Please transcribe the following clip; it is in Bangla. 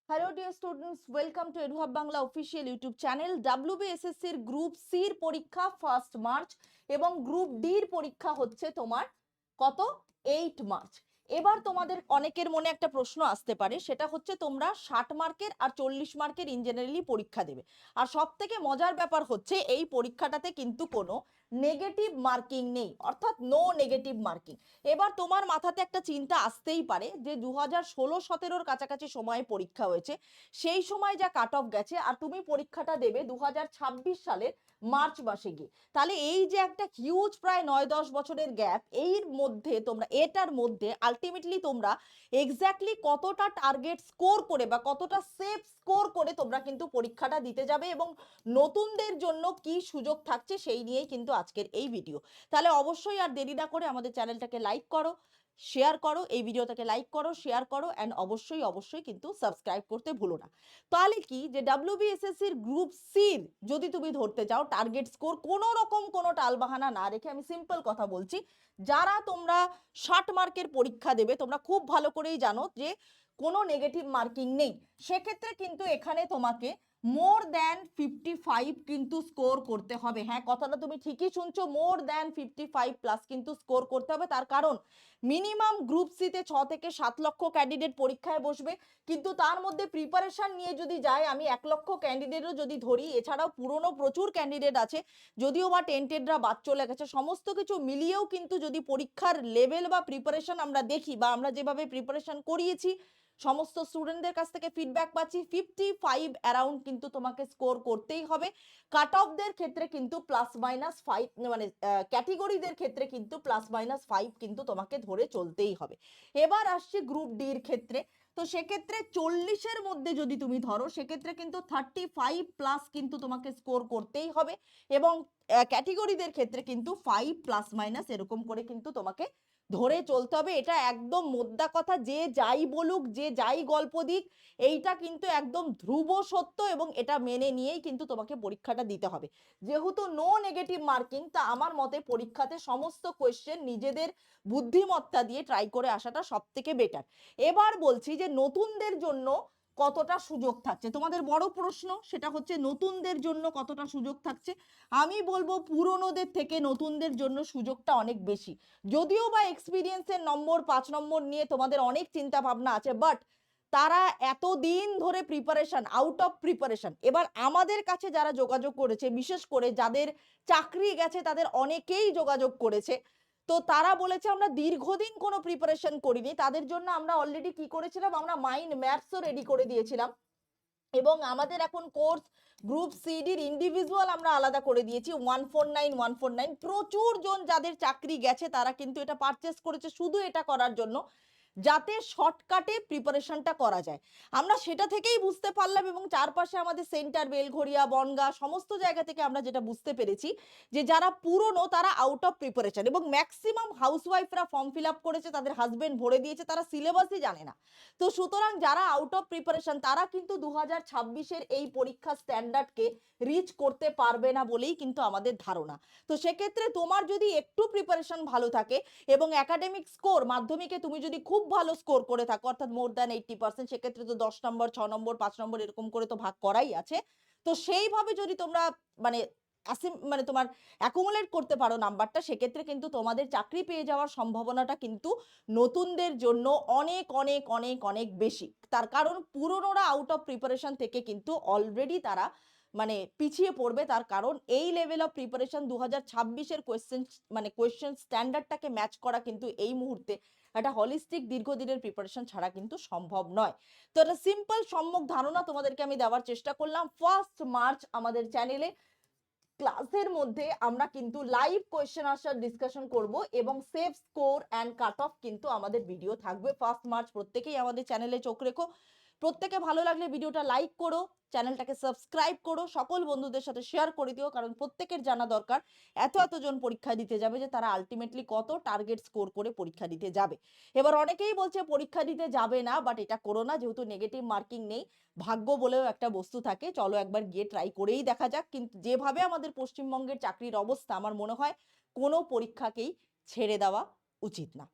Hello dear students, welcome to EduHub Bangla official YouTube channel. WBSSC এর গ্রুপ সি এর পরীক্ষা 1 মার্চ এবং গ্রুপ ডি এর পরীক্ষা হচ্ছে তোমার কত 8 মার্চ। এবার তোমাদের অনেকের মনে একটা প্রশ্ন আসতে পারে, সেটা হচ্ছে তোমরা 60 মার্কের আর 40 মার্কের ইন জেনারেলি পরীক্ষা দেবে। আর সবথেকে মজার ব্যাপার হচ্ছে এই পরীক্ষাটাতে কিন্তু কোনো নেগেটিভ মার্কিং নেই, অর্থাৎ নো নেগেটিভ মার্কিং। এবার তোমার মাথাতে একটা চিন্তা আসতেই পারে যে 2016-17 কাছাকাছি সময়ে পরীক্ষা হয়েছে, সেই সময় যা কাট অফ গেছে আর তুমি পরীক্ষাটা দেবে 2026 সালের মার্চ মাসে গিয়ে, তাহলে এই যে একটা হিউজ প্রায় 9-10 বছরের গ্যাপ, এর মধ্যে তোমরা এটার মধ্যে আলটিমেটলি তোমরা এক্স্যাক্টলি কতটা টার্গেট স্কোর করে বা কতটা সেফ স্কোর করে তোমরা কিন্তু পরীক্ষাটা দিতে যাবে এবং নতুনদের জন্য কি সুযোগ থাকছে সেই নিয়েই কিন্তু আজকের এই ভিডিও। তাহলে অবশ্যই আর দেরি না করে আমাদের চ্যানেলটাকে লাইক করো, শেয়ার করো, এই ভিডিওটাকে লাইক করো, শেয়ার করো অ্যান্ড অবশ্যই কিন্তু সাবস্ক্রাইব করতে ভুলো না। তাহলে কি যে WBSSC গ্রুপ সির যদি তুমি ধরতে চাও টার্গেট স্কোর, কোনো রকম কোনো টালবাহানা না রেখে, আমি সিম্পল কথা বলছি, যারা তোমরা 60 মার্কের পরীক্ষা দেবে তোমরা খুব ভালো করেই জানো যে কোনো নেগেটিভ মার্কিং নেই। সেক্ষেত্রে কিন্তু এখানে তোমাকে মোর দ্যান 55 কিন্তু স্কোর করতে হবে। হ্যাঁ, কথাটা তুমি ঠিকই শুনছো, মোর দ্যান 55 প্লাস কিন্তু স্কোর করতে হবে। তার কারণ মিনিমাম গ্রুপ সিতে 6 থেকে 7 লক্ষ ক্যান্ডিডেট পরীক্ষায় বসবে, কিন্তু তার মধ্যে প্রিপারেশন নিয়ে যদি যাই, আমি 1 লক্ষ ক্যান্ডিডেটও যদি ধরি, এছাড়াও পুরনো প্রচুর ক্যান্ডিডেট আছে, যদিও বা টেন্টেডরা বাদ চলে গেছে, সমস্ত কিছু মিলিয়েও কিন্তু যদি পরীক্ষার লেভেল বা প্রিপারেশন আমরা দেখি বা আমরা যেভাবে প্রিপারেশন করিয়েছি, সমস্ত স্টুডেন্টদের কাছ থেকে ফিডব্যাক পাচ্ছি 55 অ্যারাউন্ড কিন্তু তোমাকে স্কোর করতেই হবে। কাট অফদের ক্ষেত্রে কিন্তু +-5, মানে ক্যাটেগরিদের ক্ষেত্রে কিন্তু +-5 কিন্তু তোমাকে ধরে চলতেই হবে। এবার আসছি গ্রুপ ডি এর ক্ষেত্রে। তো সেক্ষেত্রে 40-এর মধ্যে যদি তুমি ধরো, সেক্ষেত্রে কিন্তু 35 প্লাস কিন্তু তোমাকে স্কোর করতেই হবে এবং ক্যাটেগরিদের ক্ষেত্রে কিন্তু 5 ± এরকম করে কিন্তু তোমাকে ধরে চলতে হবে। এটা একদম মোদ্দা কথা, যে যাই বলুক, যে যাই গল্প দিক, এইটা কিন্তু একদম ধ্রুব সত্য এবং এটা মেনে নিয়েই কিন্তু তোমাকে পরীক্ষাটা দিতে হবে। যেহেতু নো নেগেটিভ মার্কিং, তা আমার মতে পরীক্ষাতে সমস্ত কোয়েশ্চেন নিজেদের বুদ্ধিমত্তা দিয়ে ট্রাই করে আসাটা সব থেকে বেটার। এবার বলছি যে নতুনদের জন্য কতটা সুযোগ থাকছে, তোমাদের বড় প্রশ্ন সেটা হচ্ছে নতুনদের জন্য কতটা সুযোগ থাকছে। আমি বলবো পুরনোদের থেকে নতুনদের জন্য সুযোগটা অনেক বেশি। যদিও বা এক্সপিরিয়েন্সের নম্বর 5 নম্বর নিয়ে তোমাদের অনেক চিন্তা ভাবনা আছে, বাট তারা এতদিন ধরে প্রিপারেশন, আউট অফ প্রিপারেশন। এবার আমাদের কাছে যারা যোগাযোগ করেছে, বিশেষ করে যাদের চাকরি গেছে তাদের অনেকেই যোগাযোগ করেছে, তো তারা বলেছে আমরা দীর্ঘদিন কোনো প্রিপারেশন করিনি, তাদের জন্য আমরা অলরেডি কি করেছিলাম, আমরা মাইন্ড ম্যাপসও রেডি করে দিয়েছিলাম এবং আমাদের এখন কোর্স গ্রুপ সিডির ইন্ডিভিজুয়াল আমরা আলাদা করে দিয়েছি 149 প্রচুর জন যাদের চাকরি গেছে তারা কিন্তু এটা পারচেস করেছে শুধু এটা করার জন্য যাতে শর্টকাটে প্রিপারেশনটা করা যায়। আমরা সেটা থেকেই বুঝতে পারলাম এবং চারপাশে আমাদের সেন্টার, বেলঘড়িয়া, বনগাঁ সমস্ত জায়গা থেকে আমরা যেটা বুঝতে পেরেছি যে যারা পুরনো তারা আউট অফ প্রিপারেশন এবং ম্যাক্সিমাম হাউসওয়াইফরা ফর্ম ফিল আপ করেছে, তাদের হাজবেন্ড ভরে দিয়েছে, তারা সিলেবাসই জানে না। তো সুতরাং যারা আউট অফ প্রিপারেশন তারা কিন্তু 2026-এর এই পরীক্ষা স্ট্যান্ডার্ডকে রিচ করতে পারবে না বলেই কিন্তু আমাদের ধারণা। তো সেক্ষেত্রে তোমার যদি একটু প্রিপারেশন ভালো থাকে এবং একাডেমিক স্কোর মাধ্যমিকে তুমি যদি খুব ভালো স্কোর করে থাকো, অর্থাৎ মোর দ্যান 80%, সেক্ষেত্রে তো 10 নম্বর, 6 নম্বর, 5 নম্বর এরকম করে তো ভাগ করাই আছে। তো সেইভাবে যদি তোমরা মানে মানে তোমার অ্যাকুমুলেট করতে পারো নাম্বারটা, সেক্ষেত্রে কিন্তু তোমাদের চাকরি পেয়ে যাওয়ার সম্ভাবনাটা কিন্তু নতুনদের জন্য অনেক অনেক অনেক অনেক বেশি। তার কারণ পুরনোরা আউট অফ প্রিপারেশন থেকে কিন্তু অলরেডি তারা মানে পিছিয়ে পড়বে। তার কারণ এই লেভেল অফ প্রিপারেশন 2026-এর কোয়েশ্চেন স্ট্যান্ডার্ডটাকে ম্যাচ করা কিন্তু এই মুহূর্তে একটা হলিস্টিক দীর্ঘদিনের প্রিপারেশন ছাড়া কিন্তু সম্ভব নয়। তো একটা সিম্পল সম্যক ধারণা তোমাদেরকে আমি দেওয়ার চেষ্টা করলাম। 1 মার্চ আমাদের চ্যানেলে ক্লাসের মধ্যে আমরা কিন্তু লাইভ কোয়েশ্চেন আনসার ডিসকাশন করব এবং save score and cut off কিন্তু আমাদের ভিডিও থাকবে 1 মার্চ। প্রত্যেকেই আমাদের চ্যানেলে চোখ রেখো। প্রত্যেকে ভালো লাগলে ভিডিওটা লাইক করো, চ্যানেলটাকে সাবস্ক্রাইব করো, সকল বন্ধুদের সাথে শেয়ার করে দিও, কারণ প্রত্যেকের জানা দরকার এতজন পরীক্ষা দিতে যাবে যে তারা আলটিমেটলি কত টার্গেট স্কোর করে পরীক্ষা দিতে যাবে। এবার অনেকেই বলছে পরীক্ষা দিতে যাবে না, বাট এটা করো না, যেহেতু নেগেটিভ মার্কিং নেই, ভাগ্য বলেও একটা বস্তু থাকে, চলো একবার গিয়ে ট্রাই করেই দেখা যাক। কিন্তু যেভাবে আমাদের পশ্চিমবঙ্গের চাকরির অবস্থা, আমার মনে হয় কোনো পরীক্ষাকেই ছেড়ে দেওয়া উচিত না।